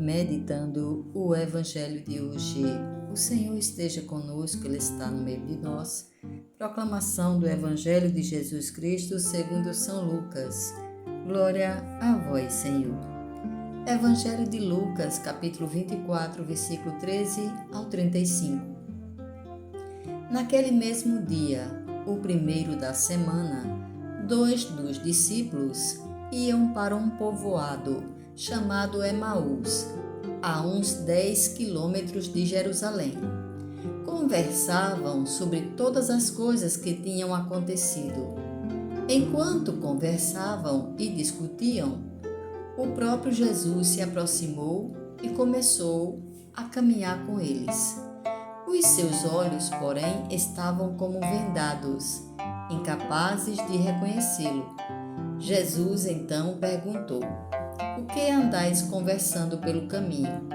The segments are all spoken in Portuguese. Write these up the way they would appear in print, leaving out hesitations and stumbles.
meditando o Evangelho de hoje. O Senhor esteja conosco, Ele está no meio de nós. Proclamação do Evangelho de Jesus Cristo segundo São Lucas. Glória a vós, Senhor. Evangelho de Lucas, capítulo 24, versículo 13 ao 35. Naquele mesmo dia, o primeiro da semana, 2 dos discípulos iam para um povoado chamado Emaús, a uns 10 quilômetros de Jerusalém. Conversavam sobre todas as coisas que tinham acontecido. Enquanto conversavam e discutiam, o próprio Jesus se aproximou e começou a caminhar com eles. Os seus olhos, porém, estavam como vendados, incapazes de reconhecê-lo. Jesus então perguntou: "O que andais conversando pelo caminho?"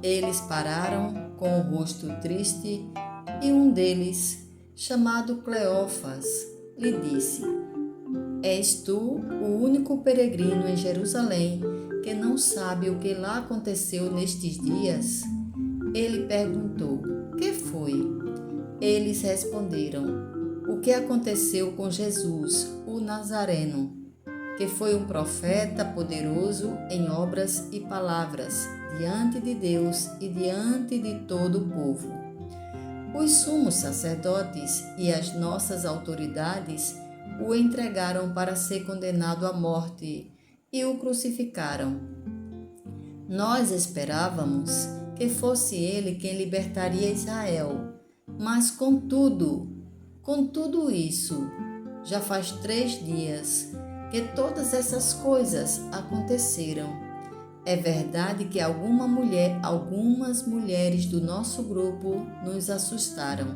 Eles pararam com o rosto triste e um deles, chamado Cleófas, lhe disse: "És tu o único peregrino em Jerusalém que não sabe o que lá aconteceu nestes dias?" Ele perguntou: "Que foi?" Eles responderam: "O que aconteceu com Jesus, o Nazareno, que foi um profeta poderoso em obras e palavras, diante de Deus e diante de todo o povo. Os sumos sacerdotes e as nossas autoridades o entregaram para ser condenado à morte e o crucificaram. Nós esperávamos que fosse ele quem libertaria Israel, mas com tudo isso, já faz 3 dias que todas essas coisas aconteceram. É verdade que algumas mulheres do nosso grupo nos assustaram.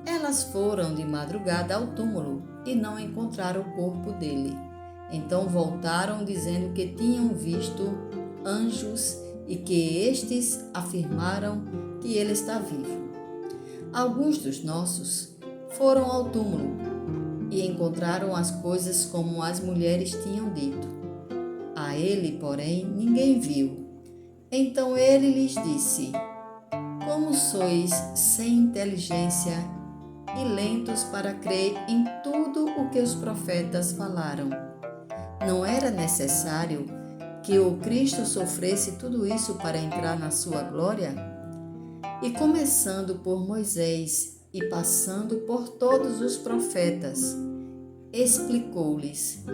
Elas foram de madrugada ao túmulo e não encontraram o corpo dele. Então voltaram dizendo que tinham visto anjos e que estes afirmaram que ele está vivo. Alguns dos nossos foram ao túmulo e encontraram as coisas como as mulheres tinham dito. A ele, porém, ninguém viu. Então ele lhes disse: "Como sois sem inteligência e lentos para crer em tudo o que os profetas falaram? Não era necessário que o Cristo sofresse tudo isso para entrar na sua glória? E começando por Moisés e passando por todos os profetas, explicou-lhes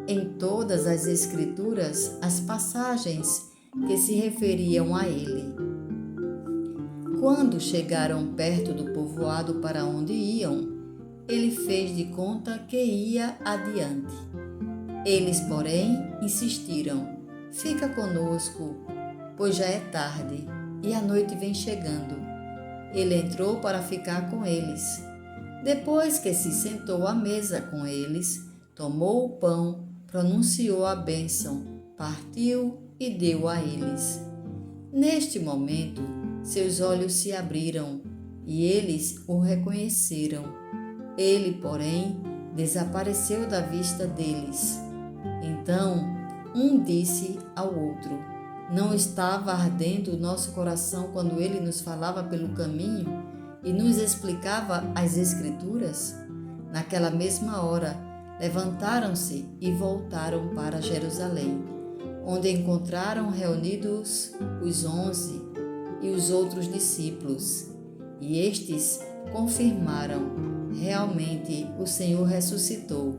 em todas as Escrituras as passagens que se referiam a ele." Quando chegaram perto do povoado para onde iam, ele fez de conta que ia adiante. Eles, porém, insistiram: "Fica conosco, pois já é tarde e a noite vem chegando." Ele entrou para ficar com eles. Depois que se sentou à mesa com eles, tomou o pão, pronunciou a bênção, partiu e deu a eles. Neste momento, seus olhos se abriram e eles o reconheceram. Ele, porém, desapareceu da vista deles. Então, um disse ao outro: "Não estava ardendo o nosso coração quando ele nos falava pelo caminho e nos explicava as Escrituras?" Naquela mesma hora, levantaram-se e voltaram para Jerusalém, onde encontraram reunidos os 11 e os outros discípulos. E estes confirmaram: realmente o Senhor ressuscitou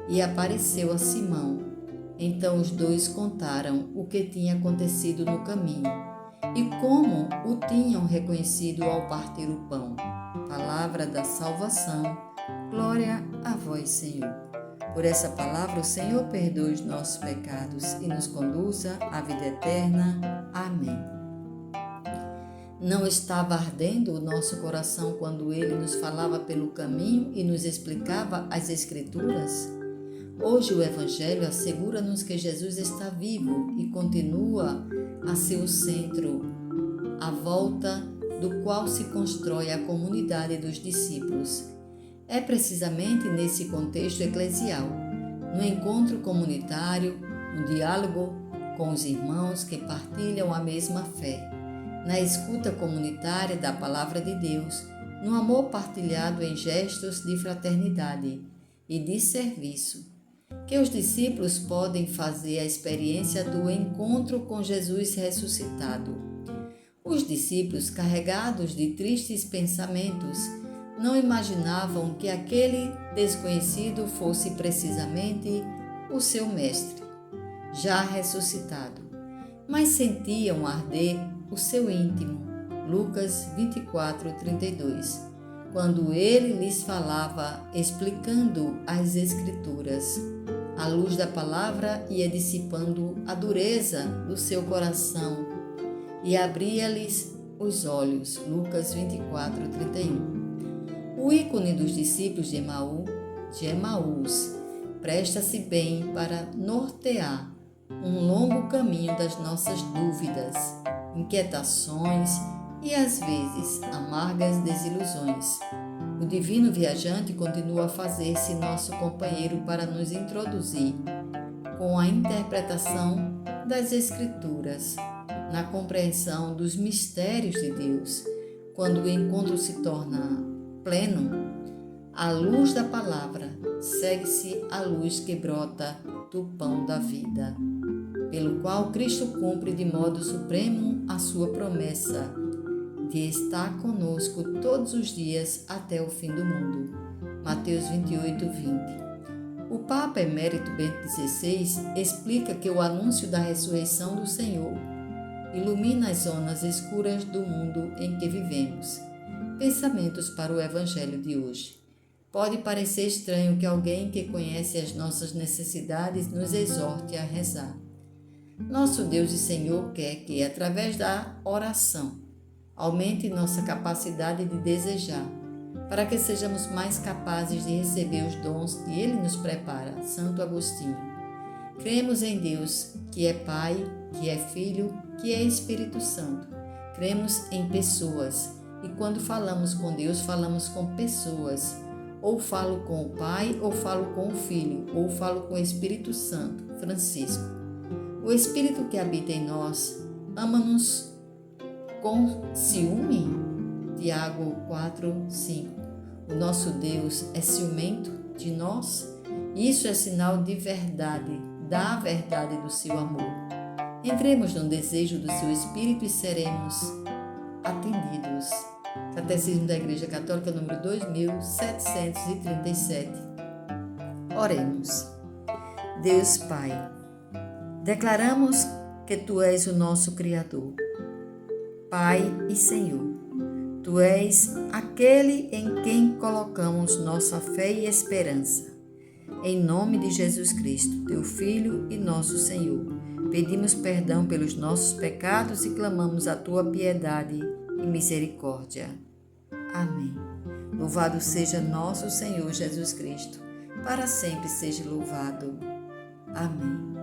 e apareceu a Simão. Então os dois contaram o que tinha acontecido no caminho e como o tinham reconhecido ao partir o pão. Palavra da salvação. Glória a vós, Senhor. Por essa palavra, o Senhor perdoe os nossos pecados e nos conduza à vida eterna. Amém. Não estava ardendo o nosso coração quando ele nos falava pelo caminho e nos explicava as Escrituras? Hoje o Evangelho assegura-nos que Jesus está vivo e continua a ser o centro, à volta do qual se constrói a comunidade dos discípulos. É precisamente nesse contexto eclesial, no encontro comunitário, no diálogo com os irmãos que partilham a mesma fé, na escuta comunitária da Palavra de Deus, no amor partilhado em gestos de fraternidade e de serviço, que os discípulos podem fazer a experiência do encontro com Jesus ressuscitado. Os discípulos, carregados de tristes pensamentos, não imaginavam que aquele desconhecido fosse precisamente o seu mestre, já ressuscitado, mas sentiam arder o seu íntimo. Lucas 24:32, quando ele lhes falava explicando as Escrituras. A luz da palavra ia dissipando a dureza do seu coração e abria-lhes os olhos. Lucas 24:31. O ícone dos discípulos de Emaús, presta-se bem para nortear um longo caminho das nossas dúvidas, inquietações e, às vezes, amargas desilusões. O divino viajante continua a fazer-se nosso companheiro para nos introduzir, com a interpretação das Escrituras, na compreensão dos mistérios de Deus. Quando o encontro se torna pleno, a luz da palavra segue-se a luz que brota do pão da vida, pelo qual Cristo cumpre de modo supremo a sua promessa de estar conosco todos os dias até o fim do mundo. Mateus 28:20. O Papa Emérito Bento XVI explica que o anúncio da ressurreição do Senhor ilumina as zonas escuras do mundo em que vivemos. Pensamentos para o Evangelho de hoje. Pode parecer estranho que alguém que conhece as nossas necessidades nos exorte a rezar. Nosso Deus e Senhor quer que, através da oração, aumente nossa capacidade de desejar, para que sejamos mais capazes de receber os dons que Ele nos prepara. Santo Agostinho. Cremos em Deus, que é Pai, que é Filho, que é Espírito Santo. Cremos em pessoas. E quando falamos com Deus, falamos com pessoas. Ou falo com o Pai, ou falo com o Filho, ou falo com o Espírito Santo. Francisco. O Espírito que habita em nós ama-nos com ciúme? Tiago 4:5. O nosso Deus é ciumento de nós? Isso é sinal de verdade, da verdade do seu amor. Entremos no desejo do seu Espírito e seremos atendidos. Catecismo da Igreja Católica, número 2737. Oremos. Deus Pai, declaramos que Tu és o nosso Criador, Pai e Senhor. Tu és aquele em quem colocamos nossa fé e esperança. Em nome de Jesus Cristo, Teu Filho e nosso Senhor, pedimos perdão pelos nossos pecados e clamamos a Tua piedade e misericórdia. Amém. Louvado seja nosso Senhor Jesus Cristo, para sempre seja louvado. Amém.